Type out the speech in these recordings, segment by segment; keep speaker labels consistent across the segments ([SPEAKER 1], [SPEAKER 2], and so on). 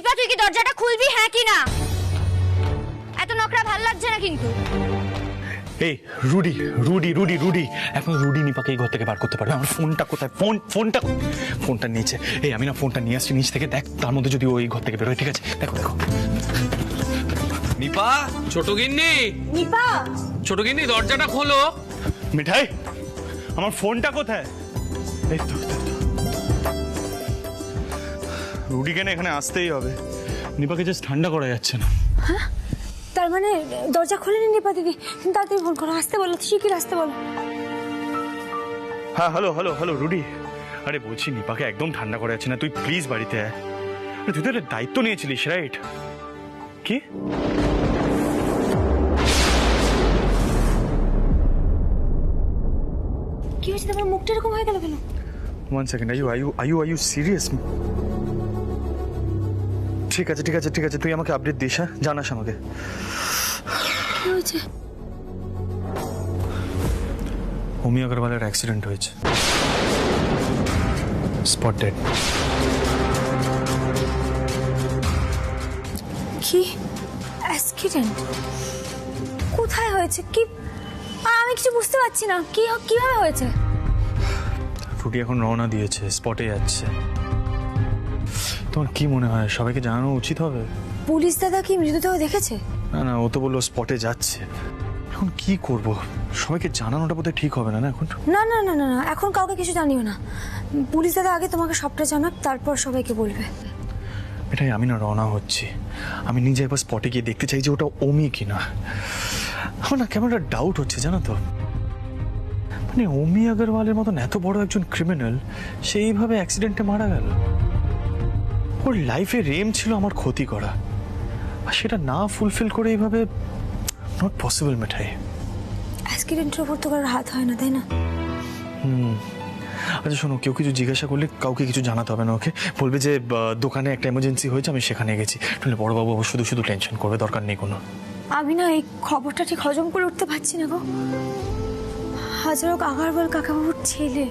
[SPEAKER 1] নিপা তুই কি দরজাটা খুলবি হ্যাঁ কি না? এত নকরা ভাল লাগছে না কিন্তু।
[SPEAKER 2] এই রুডি রুডি রুডি রুডি এখন রুডি নিপাকে এই ঘর থেকে বার করতে পারবে। আমার ফোনটা কোথায়? ফোনটা নিচে। এই আমি না ফোনটা নিয়ে আসছি নিচ থেকে, দেখ তার মধ্যে যদি ওই ঘর থেকে বেরোয়। ঠিক আছে দেখো দেখো।
[SPEAKER 3] নিপা, ছোট গিন্নি,
[SPEAKER 1] নিপা
[SPEAKER 3] ছোট গিন্নি দরজাটা খোলো।
[SPEAKER 2] মিঠাই আমার ফোনটা কোথায়? এই তো রুডিকে না এখানে আসতেই হবে, নিপাকে জাস্ট ঠান্ডা করা যাচ্ছে না।
[SPEAKER 4] হ্যাঁ তার মানে দরজা খুলেনি নিপা দিদি, তাড়াতাড়ি ফোন করো, আসতে বলো, শিগগির আসতে বলো।
[SPEAKER 2] হ্যাঁ হ্যালো হ্যালো হ্যালো রুডি, আরে বলছি নিপাকে একদম ঠান্ডা করা যাচ্ছে না, তুই প্লিজ বাড়িতে আয়। তুই তো একটা দায়িত্ব নিয়েছিলিস রাইট? কি
[SPEAKER 4] কি হয়েছে তোমার? মুখটা এরকম হয়ে গেল কেন?
[SPEAKER 2] 1 সেকেন্ড, আর ইউ সিরিয়াস? ঠিক আছে ঠিক আছে ঠিক আছে, তুই আমাকে আপডেট দিস, হ্যাঁ জানাস আমাকে।
[SPEAKER 4] কি হয়েছে?
[SPEAKER 2] হোমি আগরওয়ালের অ্যাক্সিডেন্ট হয়েছে, স্পট ডেড।
[SPEAKER 4] কি অ্যাক্সিডেন্ট? কোথায় হয়েছে? কি আমি কিছু বুঝতে পারছি না, কি কিভাবে হয়েছে?
[SPEAKER 2] রুটি এখন রওনা দিয়েছে, স্পটে যাচ্ছে। তোমার কি মনে হয় সবাইকে জানানো উচিত হবে?
[SPEAKER 4] পুলিশ দাদা কি মৃতদেহ দেখেছে?
[SPEAKER 2] না না, ও তো বললো স্পটে যাচ্ছে। এখন কি করব, সবাইকে জানানোটা বোধহয় ঠিক হবে না। না এখন
[SPEAKER 4] না না না না না, এখন কাউকে কিছু জানিও না। পুলিশ দাদা আগে তোমাকে সবটা জানাক, তারপর সবাইকে বলবে।
[SPEAKER 2] এটাই আমি না রওনা হচ্ছি, আমি নিজে একবার স্পটে গিয়ে দেখতে চাই যে ওটা ওমি কিনা। আমার না কেমন একটা ডাউট হচ্ছে জানো তো, মানে ওমি আগরওয়ালের মতন এত বড় একজন ক্রিমিনাল সেইভাবে অ্যাক্সিডেন্টে মারা গেল। ওর লাইফের এম ছিল আমার ক্ষতি করা, আর সেটা না ফুলফিল করে এইভাবে নট পসিবল। মিঠাই
[SPEAKER 4] অ্যাক্সিডেন্টের উপর তো কারোর হাত হয় না, তাই না?
[SPEAKER 2] আচ্ছা শোনো, কেউ কিছু জিজ্ঞাসা করলে কাউকে কিছু জানাতে হবে না, ওকে? বলবে যে দোকানে একটা এমার্জেন্সি হয়েছে, আমি সেখানে গেছি। তাহলে বড়বাবু শুধু শুধু টেনশন করবে, দরকার নেই কোনো।
[SPEAKER 4] আমি না এই খবরটা ঠিক হজম করে উঠতে পারছি না গো। হাজারো আগরওয়াল কাকাবাবুর ছেলে,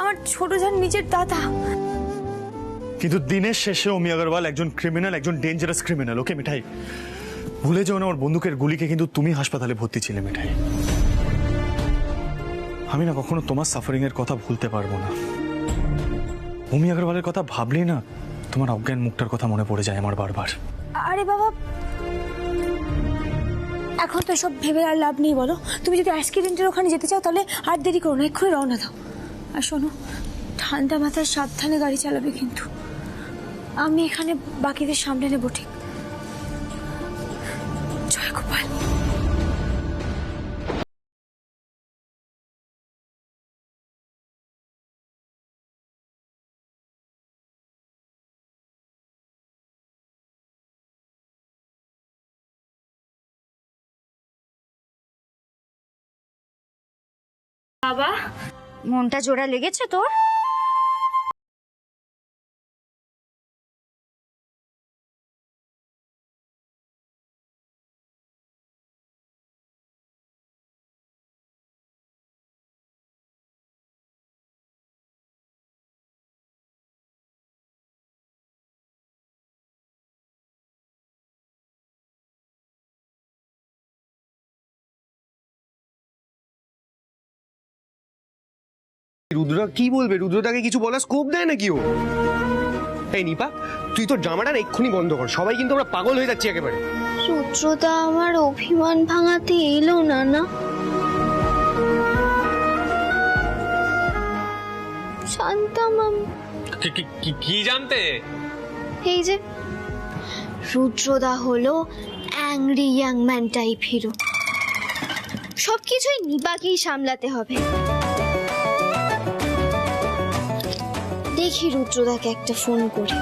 [SPEAKER 4] আমার ছোট যান নিজের দাদা।
[SPEAKER 2] কিন্তু দিনের শেষে ওমি আগরওয়াল একজন ক্রিমিনাল, একজন ডেঞ্জারাস ক্রিমিনাল, ওকে মিঠাই? ভুলে যাও না, ওর বন্দুকের গুলিকে কিন্তু তুমি হাসপাতালে ভর্তি ছিলে মিঠাই। আমি না কখনো তোমার সাফারিং এর কথা ভুলতে পারবো না। ওমি আগরওয়ালের কথা ভাবলেই না তোমার অজ্ঞান মুখটার কথা মনে পড়ে যায় আমার বারবার।
[SPEAKER 4] আরে বাবা, এখন তো সব ভেবে আর লাভ নেই, বলো। তুমি যদি অ্যাক্সিডেন্টের ওখানে যেতে চাও তাহলে আর দেরি করো না, এক্ষুনি রওনা দাও। আর শোনো, ঠান্ডা মাথায় সাবধানে গাড়ি চালাবে কিন্তু। আমি এখানে বাকিদের সামনে নেবো, ঠিক? জয় গোপাল।
[SPEAKER 1] বাবা, মনটা জোড়া লেগেছে তোর?
[SPEAKER 5] রুদ্রা কি বলবে? রুদ্রটাকে কিছু বলার স্কোপ দেয় নাকি ও? এই নিপা, তুই তোর জামাটা না এক্ষুনি বন্ধ কর, সবাই কিন্তু আমরা পাগল হয়ে যাচ্ছি একেবারে।
[SPEAKER 6] রুদ্রদা আমার অভিমান ভাঙাতে এলো না। না শান্তা মাম,
[SPEAKER 3] কি জানতে?
[SPEAKER 6] এই যে রুদ্রদা হলো angry young man type hero, সবকিছুই নিপাকেই সামলাতে হবে। দেখি রুদ্রদাকে একটা ফোন করে।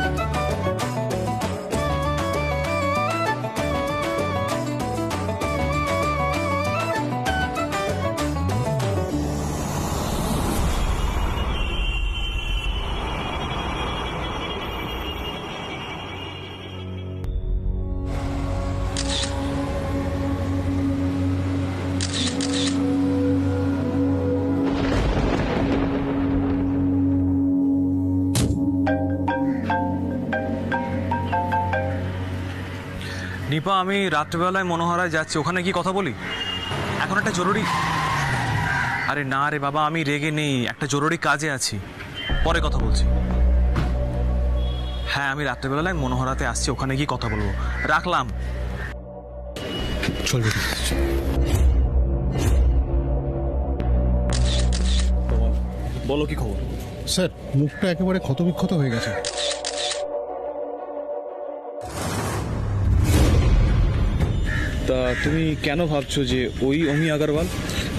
[SPEAKER 2] নিপা, আমি রাত্রেবেলায় মনোহরায় যাচ্ছি, ওখানে কি কথা বলি? এখন একটা জরুরি... আরে না রে বাবা, আমি রেগে নেই, একটা জরুরি কাজে আছি, পরে কথা বলছি। হ্যাঁ, আমি রাত্রেবেলায় মনোহরাতে আসছি, ওখানে গিয়ে কথা বলবো। রাখলাম।
[SPEAKER 5] চল বেটি।
[SPEAKER 2] বলো কি খবর?
[SPEAKER 7] স্যার, মুখটা একেবারে ক্ষতবিক্ষত হয়ে গেছে।
[SPEAKER 2] তা তুমি কেন ভাবছো যে ওই অমি আগরওয়াল?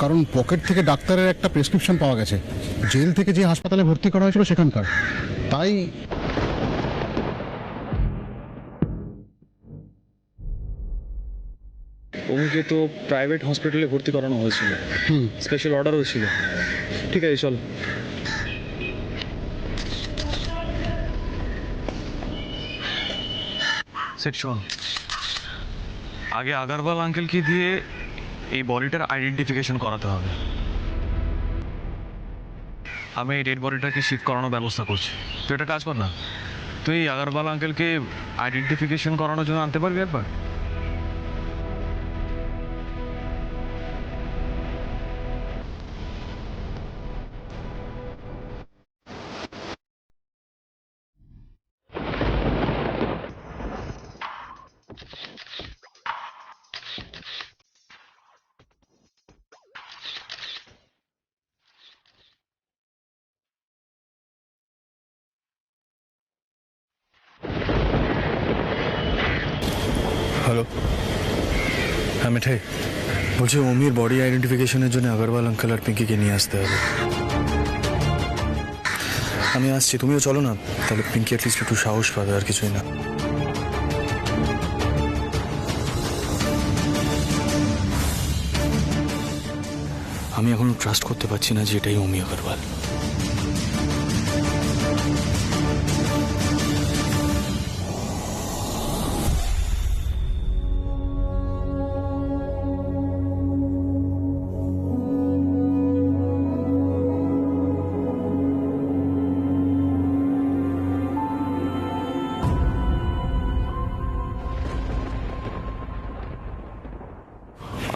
[SPEAKER 7] কারণ পকেট থেকে ডাক্তারের একটা প্রেসক্রিপশন পাওয়া গেছে, জেল থেকে যে হাসপাতালে ভর্তি করা হয়েছিল সেখানকার। তাই
[SPEAKER 2] অমিকে তো প্রাইভেট হসপিটালে ভর্তি করানো হয়েছিল, স্পেশাল অর্ডারও ছিল। ঠিক আছে, চল। সেট শোন, আগে আগরওয়াল আঙ্কেলকে দিয়ে এই বডিটার আইডেন্টিফিকেশন করাতে হবে। আমি এই ডেড বডিটাকে শিফট করানোর ব্যবস্থা করছি। তুই একটা কাজ কর না, তুই আগরওয়াল আঙ্কেলকে আইডেন্টিফিকেশন করানোর জন্য আনতে পারবি একবার?
[SPEAKER 8] হ্যালো, হ্যাঁ মিঠাই বলছি, অমির বডি আইডেন্টিফিকেশনের জন্য আগরওয়াল আঙ্কেল আর পিঙ্কিকে নিয়ে আসতে হবে। আমি আসছি, তুমিও চলো না, তাহলে পিঙ্কি অ্যাটলিস্ট একটু সাহস পাবে, আর কিছুই না। আমি এখনো ট্রাস্ট করতে পারছি না যে এটাই Ami Agarwal.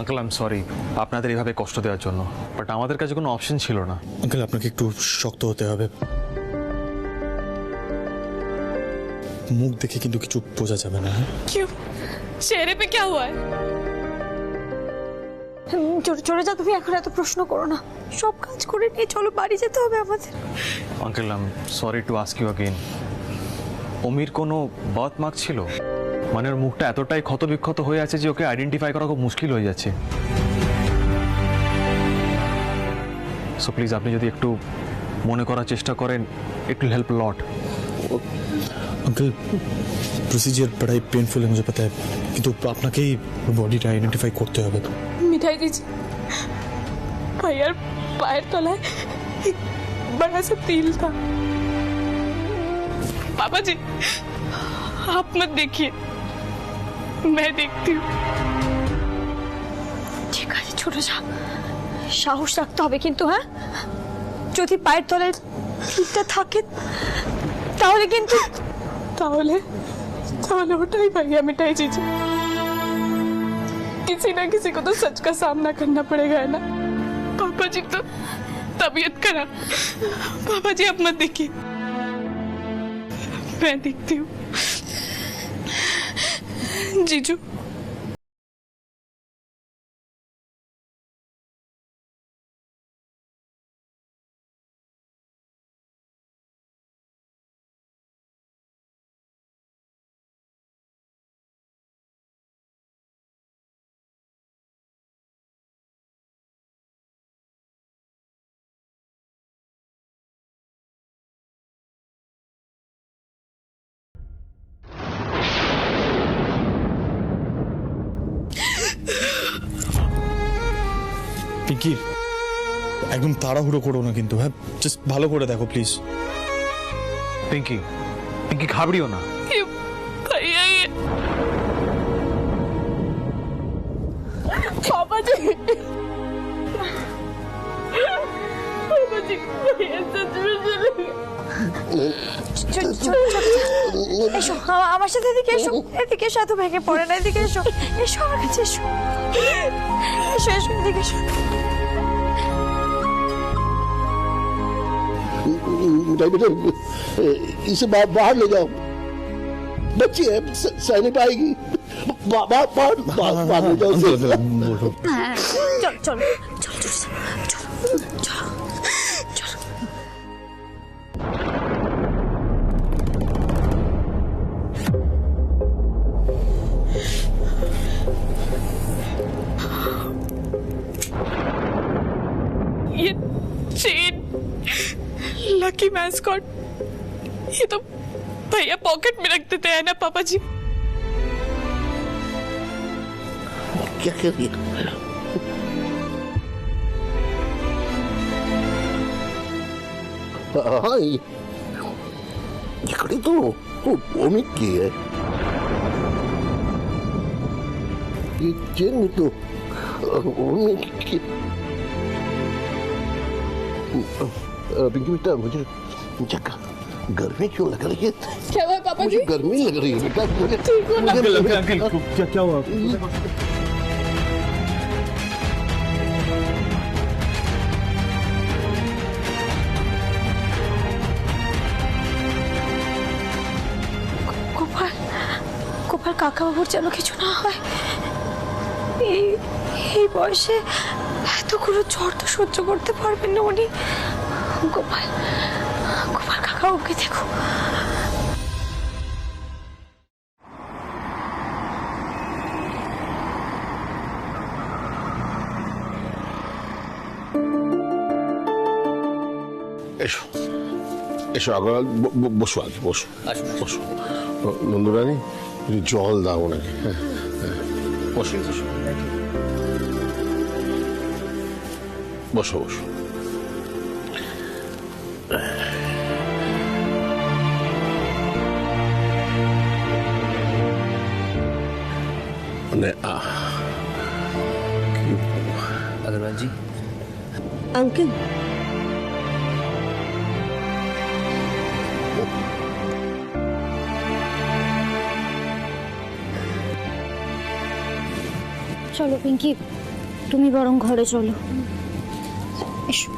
[SPEAKER 2] Uncle, I am sorry আপনাদের এইভাবে কষ্ট দেওয়ার জন্য, বাট আমাদের কাছে কোনো অপশন ছিল না।
[SPEAKER 8] আঙ্কেল, আপনাকে একটু শক্ত হতে হবে, মুখ দেখে কিন্তু কিছু বোঝা যাবে না।
[SPEAKER 4] क्यों? चेहरे पे क्या हुआ है? চলে যাও তুমি, এখন এত প্রশ্ন করো না, সব কাজ করে নিয়ে চলো, বাড়ি যেতে হবে আমাদের।
[SPEAKER 2] Uncle, I am sorry to ask you again, অমির কোনো বার্থ মার্ক ছিল? মানে ওর মুখটা এতটাই ক্ষতবিক্ষত হয়ে আছে যে ওকে আইডেন্টিফাই করা খুব মুশকিল হয়ে যাচ্ছে। সো প্লিজ, আপনি যদি একটু মনে করার চেষ্টা করেন, it will help lot.
[SPEAKER 8] Uncle, procedure बड़ा ही पेनफुल है, मुझे पता है, किंतु আপনাকে ही বডিটা আইডেন্টিফাই করতে হবে।
[SPEAKER 9] मिठाई दीजिए। भैया पैर तलाए एक बड़ा सा तिल था। पापा जी, आप मत देखिए, मैं देखती हूँ।
[SPEAKER 4] ঠিক আছে, চলে যা, সাহস রাখতে হবে কিন্তু। হ্যাঁ, যদি পায়ের তলায় তিলটা থাকে তাহলে কিন্তু
[SPEAKER 9] तावले उठाई भैया, मिठाई दीजिए। किसी ना किसी को तो सच का सामना करना पड़ेगा, है ना? पापा जी तो तबीयत खराब। पापा जी आप मत देखिए, मैं देखती हूँ। जीजू,
[SPEAKER 8] পিঙ্কি, একদম তাড়াহুড়ো করো না কিন্তু, হ্যাঁ, জাস্ট ভালো করে দেখো প্লিজ।
[SPEAKER 2] পিঙ্কি, পিঙ্কি ঘাবড়িও না।
[SPEAKER 9] ये भैया ये पापा जी, पापा जी भैया सच में चले गए।
[SPEAKER 4] এসো আমার সাথে এদিকে এসো, এদিকে এসো, এত ভেঙে পড়ে না, এদিকে এসো, এসো আমার কাছে এসো, এসো এসো এদিকে এসো।
[SPEAKER 10] बेटा इसे बाहर ले जाओ, बच्ची है सह नहीं पाएगी, बाहर ले जाओ उसे।
[SPEAKER 4] চল চল চল চল চল চল।
[SPEAKER 9] ये चेन लकी मैस्कॉट, ये तो भैया पॉकेट में रख देते हैं ना पापा जी।
[SPEAKER 10] क्या कर रही हाँ ये कड़ी तो ओमिक की है, ये चेन तो ओमिक की। पिंकी बेटा मुझे गर्मी क्यों लग रही है?
[SPEAKER 9] क्या हुआ पापा जी?
[SPEAKER 10] मुझे गर्मी लग रही है बेटा, मुझे
[SPEAKER 9] ठीक हो ना?
[SPEAKER 8] अंकल क्या हुआ?
[SPEAKER 4] গোপাল গোপাল কাকাবাবুর যেন কিছু না হয়, এই বয়সে এতগুলো ঝড় তো সহ্য করতে পারবেন না উনি। গোপাল গোপাল কাকাবাবুকে দেখো।
[SPEAKER 10] এসো এসো আগরওয়াল বসো, আগে বসো বসো। নন্দরানী জল দাও ওনাকে, বসো বসো বসো বসো। মানে
[SPEAKER 11] अग्रवाल जी।
[SPEAKER 6] अंकल
[SPEAKER 1] চলো পিঙ্কি, তুমি বরং ঘরে চলো। এসো।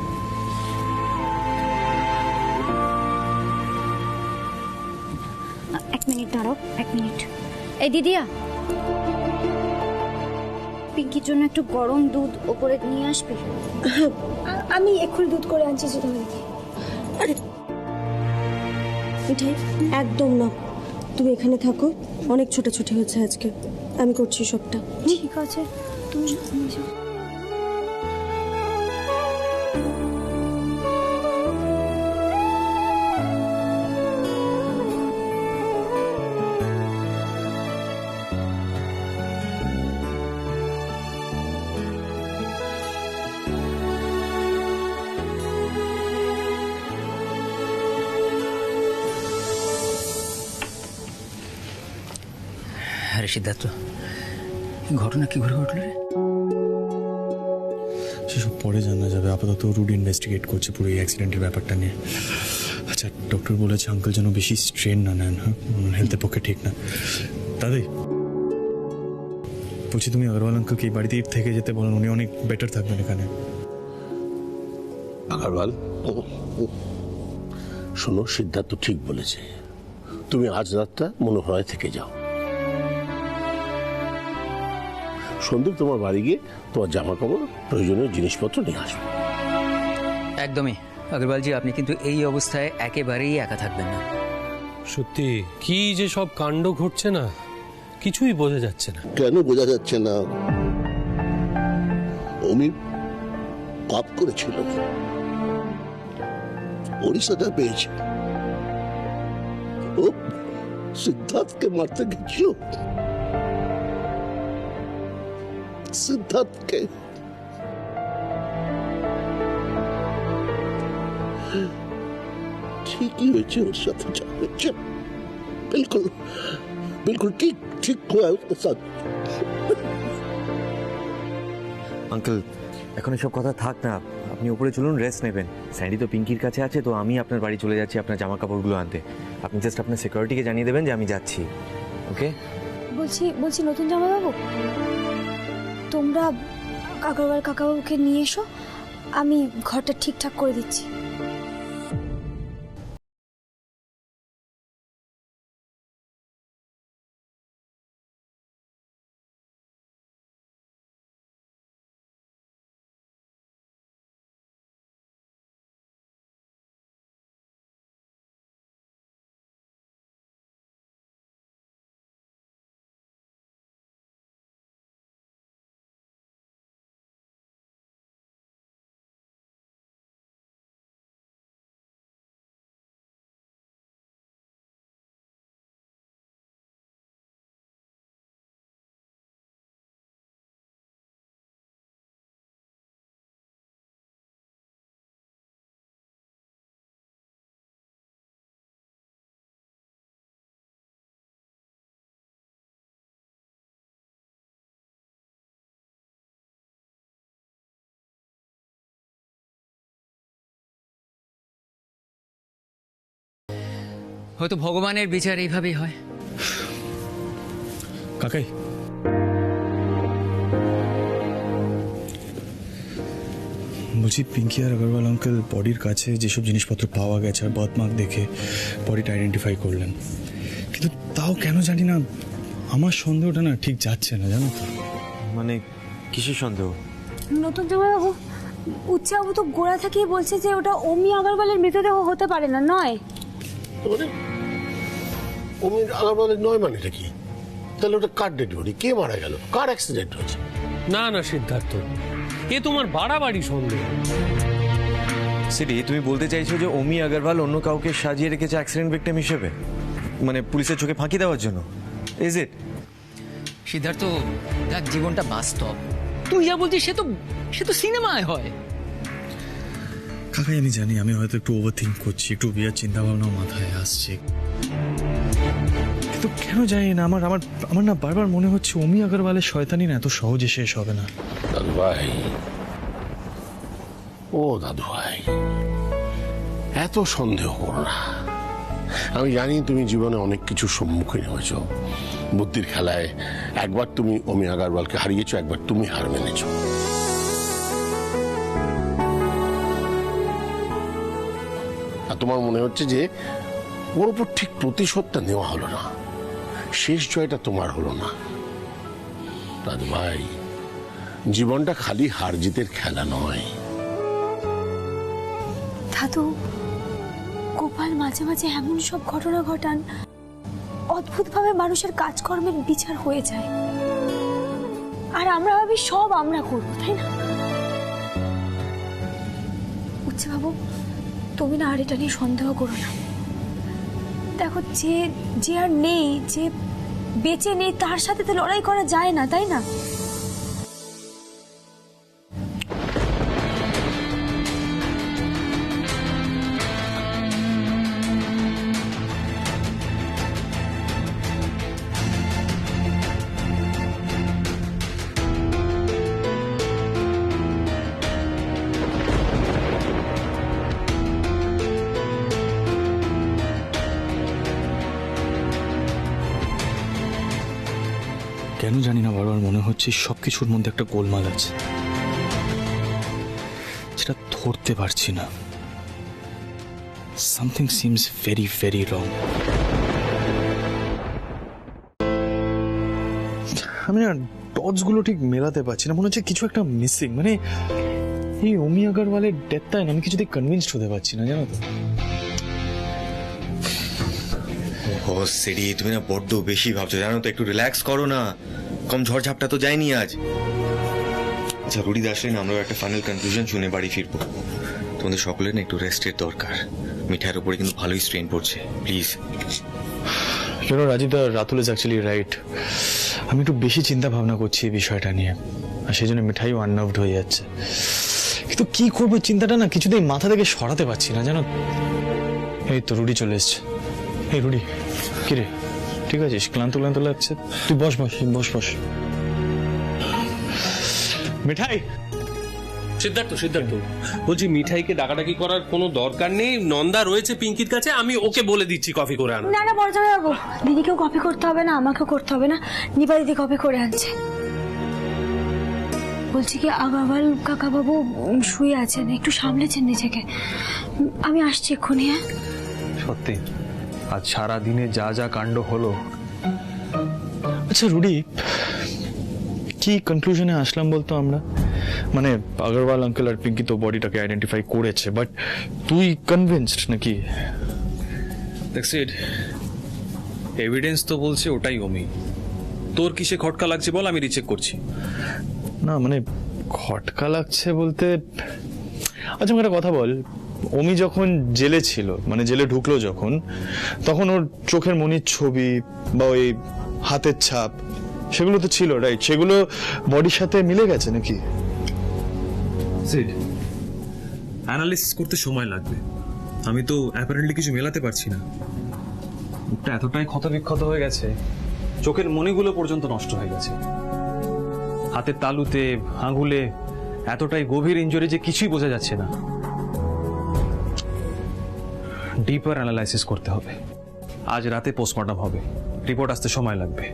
[SPEAKER 1] এক মিনিট দাঁড়াও, এক মিনিট। এই দিদিয়া, পিঙ্কির জন্য একটু গরম দুধ ওপরে নিয়ে আসবে।
[SPEAKER 4] আমি এক্ষুনি দুধ করে আনছি সেটা।
[SPEAKER 6] আরে মিঠাই একদম না, তুমি এখানে থাকো, অনেক ছোটাছুটি হয়েছে আজকে, আমি করছি সবটা।
[SPEAKER 4] ঠিক আছে, তুমি যাও।
[SPEAKER 11] আরে সিদ্ধার্থ, ঘটনা কি ঘুরে ঘটলো রে?
[SPEAKER 8] সেসব পরে জানা যাবে, আপাতত রুড ইনভেস্টিগেট করছে পুরো এই অ্যাক্সিডেন্টের ব্যাপারটা নিয়ে। আচ্ছা, ডক্টর বলেছে আঙ্কেল যেন বেশি স্ট্রেন না নেন, হ্যাঁ হেলথের পক্ষে ঠিক না। দাদি বলছি, তুমি আগরওয়াল আঙ্কেলকে এই বাড়িতেই থেকে যেতে বলেন, উনি অনেক বেটার থাকবেন এখানে।
[SPEAKER 10] আগরওয়াল শোনো, সিদ্ধার্থ ঠিক বলেছে, তুমি আজ রাতটা মনোহরায় থেকে যাও। সন্দীপ তোমার বাড়ি গিয়ে তোমার জামা কাপড় প্রয়োজনীয় জিনিসপত্র নিয়ে আসবে।
[SPEAKER 11] একদমই अग्रवाल जी, আপনি কিন্তু এই অবস্থায় একেবারেই একা থাকবেন না।
[SPEAKER 3] সত্যি কি যে সব কাণ্ড ঘটছে না, কিছুই বোঝা যাচ্ছে না।
[SPEAKER 10] কেন বোঝা যাচ্ছে না? অমি পাপ করেছিল, ওরই সাজা পেয়েছে। ও সিদ্ধার্থকে মারতে গেছিল, সিদ্ধার্থকে। ঠিকই হয়েছে, ওর সাথে যা হয়েছে बिल्कुल बिल्कुल ठीक ठीक हुआ है उसके साथ।
[SPEAKER 12] আঙ্কেল এখন এসব কথা থাক না, আপনি উপরে চলুন, রেস্ট নেবেন। স্যান্ডি তো পিঙ্কির কাছে আছে, তো আমি আপনার বাড়ি চলে যাচ্ছি আপনার জামা কাপড়গুলো আনতে। আপনি জাস্ট আপনার সিকিউরিটিকে জানিয়ে দেবেন যে আমি যাচ্ছি। ওকে?
[SPEAKER 4] বলছি নতুন জামাইবাবু, তোমরা কাকাবাবুকে নিয়ে এসো, আমি ঘরটা ঠিকঠাক করে দিচ্ছি।
[SPEAKER 11] হয়তো ভগবানের বিচার এইভাবেই হয়।
[SPEAKER 8] কাকাই, বলছি পিঙ্কি আর আগরওয়াল আঙ্কেল বডির কাছে যেসব জিনিসপত্র পাওয়া গেছে আর বার্থমার্ক দেখে বডিটা আইডেন্টিফাই করলেন, কিন্তু তাও কেন জানি না আমার সন্দেহটা না ঠিক যাচ্ছে না, জানো তো।
[SPEAKER 12] মানে কিসের সন্দেহ?
[SPEAKER 4] নতুন জামাইবাবু, উচ্চাবাবু তো গোড়া থেকেই বলছে যে ওটা অমি আগরওয়ালের মৃতদেহ হতে পারে না, নয়।
[SPEAKER 10] অমি আগরওয়ালের নয় মানেটা কি? তাহলে ওটা কার ডেড বডি? কে মারা গেল? কার অ্যাক্সিডেন্ট হয়েছে?
[SPEAKER 3] না না সিদ্ধার্থ, এ তোমার বাড়াবাড়ি সন্দেহ।
[SPEAKER 12] সিডি, তুমি বলতে চাইছো যে অমি আগরওয়াল অন্য কাউকে সাজিয়ে রেখেছে অ্যাক্সিডেন্ট ভিকটিম হিসেবে, মানে পুলিশের চোখে ফাঁকি দেওয়ার জন্য? Is it?
[SPEAKER 11] সিদ্ধার্থ, দেখ জীবনটা বাস্তব। তুই যা বলছিস সে তো সিনেমায় হয়।
[SPEAKER 8] কাকাই আমি জানি আমি হয়তো একটু ওভার থিঙ্ক করছি, একটু বিয়ার চিন্তা ভাবনাও মাথায় আসছে, কিন্তু কেন জানি না আমার আমার আমার না বারবার মনে হচ্ছে অমি আগরওয়ালের শয়তানি না এত সহজে শেষ হবে না।
[SPEAKER 10] দাদু ভাই, ও দাদু ভাই, এত সন্দেহ করো না। আমি জানি তুমি জীবনে অনেক কিছু সম্মুখীন হয়েছ। বুদ্ধির খেলায় একবার তুমি অমি আগরওয়ালকে হারিয়েছো, একবার তুমি হার মেনেছ। আর তোমার মনে হচ্ছে যে ওর উপর ঠিক প্রতিশোধটা নেওয়া হলো না, শেষ জয়টা তোমার হলো না। দাদু ভাই, জীবনটা খালি হার জিতের খেলা নয়।
[SPEAKER 4] দাদু, গোপাল মাঝে মাঝে এমন সব ঘটনা ঘটান, অদ্ভুতভাবে মানুষের কাজকর্মের বিচার হয়ে যায়, আর আমরা ভাবি সব আমরা করবো, তাই না? উচ্চবাবু, তুমি না আর এটা নিয়ে সন্দেহ করো না। দেখো, যে আর নেই, যে বেঁচে নেই, তার সাথে তো লড়াই করা যায় না, তাই না?
[SPEAKER 8] কেন জানি না বারবার মনে হচ্ছে সবকিছুর মধ্যে একটা গোলমাল আছে, যেটা ধরতে পারছি না। Something seems very very wrong. আমি না ডটস গুলো ঠিক মেলাতে পারছি না, মনে হচ্ছে কিছু একটা মিসিং। মানে এই অমি আগরওয়ালের ডেথটাই না আমি কিছুতেই কনভিন্সড হতে পারছি না, জানো তো।
[SPEAKER 12] ও সিডি, তুমি না বড্ড বেশি ভাবছো, জানো তো। একটু রিল্যাক্স করো না, কম ঝড়ঝাপটা তো যায়নি আজ। আচ্ছা রুডি আসলে না আমরাও একটা ফাইনাল কনক্লুশন শুনে বাড়ি ফিরবো। তোমাদের সকলের না একটু রেস্টের দরকার। মিঠাইয়ের উপরে কিন্তু ভালোই স্ট্রেন পড়ছে, প্লিজ।
[SPEAKER 8] কেন রাজীবদা, রাতুল ইজ অ্যাকচুয়ালি রাইট। আমি একটু বেশি চিন্তা ভাবনা করছি এই বিষয়টা নিয়ে, আর সেই জন্য মিঠাইও আননার্ভড হয়ে যাচ্ছে। কিন্তু কি করবো, চিন্তাটা না কিছুতেই মাথা থেকে সরাতে পারছি না, জানো। এই তো রুডি চলে এসছে। এই রুডি, কিরে ঠিক আছিস? ক্লান্ত ক্লান্ত লাগছে, তুই বস বস বস বস। মিঠাই,
[SPEAKER 3] সিদ্ধার্থ সিদ্ধার্থ বলছি মিঠাইকে ডাকাডাকি করার কোনো দরকার নেই, নন্দা রয়েছে পিঙ্কির কাছে, আমি ওকে বলে দিচ্ছি কফি করে আনো।
[SPEAKER 4] না না বড় বাবু, দিদিকেও কপি করতে হবে না, আমাকেও করতে হবে না, নিপা দিদি কপি করে আনছে। বলছি কি আগারওয়াল কাকা বাবু শুয়ে আছেন, একটু সামলেছেন নিজেকে, আমি আসছি এক্ষুনি। হ্যাঁ
[SPEAKER 2] সত্যি আজ সারা দিনে যা যা কাণ্ড হলো। আচ্ছা রুডি, কি কনক্লুশনে আসলাম বলতো আমরা? মানে আগরওয়াল আঙ্কেল আর পিঙ্কি তো বডিটাকে আইডেন্টিফাই করেছে, বাট তুই কনভিন্সড নাকি?
[SPEAKER 13] দেখছিস, এভিডেন্স তো বলছে ওটাই অমি। তোর কিসে খটকা লাগছে বল, আমি রিচেক করছি।
[SPEAKER 2] না মানে খটকা লাগছে বলতে, আচ্ছা একটা কথা বল, অমি যখন জেলে ছিল, মানে জেলে ঢুকলো যখন, তখন ওর চোখের মনির ছবি বা ওই হাতের ছাপ সেগুলো তো ছিল, রাইট? সেগুলো বডির সাথে মিলে গেছে নাকি?
[SPEAKER 13] অ্যানালিসিস করতে সময় লাগবে, আমি তো অ্যাপারেন্টলি কিছু মেলাতে পারছি না। মুখটা এতটাই ক্ষতবিক্ষত হয়ে গেছে, চোখের মণিগুলো পর্যন্ত নষ্ট হয়ে গেছে, হাতের তালুতে আঙুলে এতটাই গভীর ইনজুরি যে কিছুই বোঝা যাচ্ছে না। ডিপার অ্যানালাইসিস করতে হবে। আজ রাতে পোস্টমর্টম হবে, রিপোর্ট আসতে সময় লাগবে।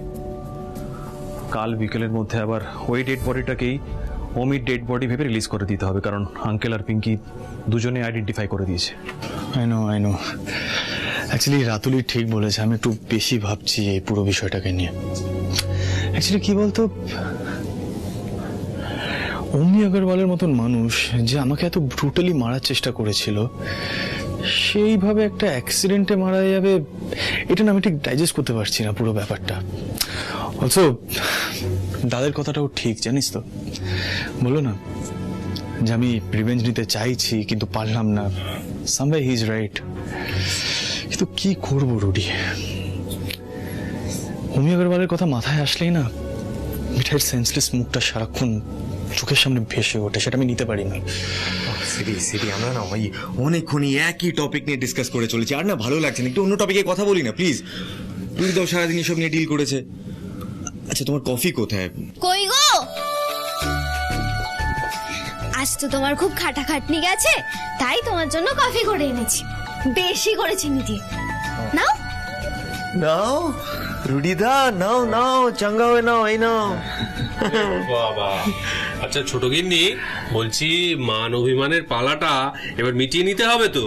[SPEAKER 13] কাল বিকেলের মধ্যে আবার ওই ডেড বডিটাকেই অমির ডেড বডি ভেবে রিলিজ করে দিতে হবে, কারণ আঙ্কেল আর পিঙ্কি দুজনে আইডেন্টিফাই করে দিয়েছে।
[SPEAKER 2] আই নো অ্যাকচুয়ালি রাতুলি ঠিক বলেছে, আমি একটু বেশি ভাবছি এই পুরো বিষয়টাকে নিয়ে। অ্যাকচুয়ালি কি বলতো, অমি আগরওয়ালের মতন মানুষ যে আমাকে এত ব্রুটালি মারার চেষ্টা করেছিল, সেইভাবে একটা অ্যাক্সিডেন্টে মারা যাবে, এটা না আমি ঠিক ডাইজেস্ট করতে পারছি না পুরো ব্যাপারটা। অলসো দাদের কথাটাও ঠিক, জানিস তো, বলো না যে আমি রিভেঞ্জ নিতে চাইছি কিন্তু পারলাম না। সামওয়ে হি ইজ রাইট, কিন্তু কি করবো রুডি? অমি আগরওয়ালের কথা মাথায় আসলেই না মিঠাইয়ের সেন্সলেস মুখটা সারাক্ষণ চোখের সামনে ভেসে ওঠে, সেটা আমি নিতে পারি না।
[SPEAKER 12] সিরি আমরা না ভাই অনেকক্ষণই একই টপিক নিয়ে ডিসকাস করে চলেছি, আর না ভালো লাগছে না, একটু অন্য টপিকে কথা বলি না প্লিজ। তুই তো সারাদিন এসব নিয়ে ডিল করেছে। আচ্ছা তোমার কফি কোথায়?
[SPEAKER 1] কই গো, আজ তো তোমার খুব খাটাখাটনি গেছে, তাই তোমার জন্য কফি করে এনেছি, বেশি করে চিনি দিয়ে। নাও
[SPEAKER 12] নাও রুডিদা, নাও নাও, চাঙ্গা হয়ে নাও, এই নাও।
[SPEAKER 3] বাবা, আচ্ছা ছোট গিন্নি, বলছি মান অভিমানের পালাটা এবার মিটিয়ে নিতে হবে তো।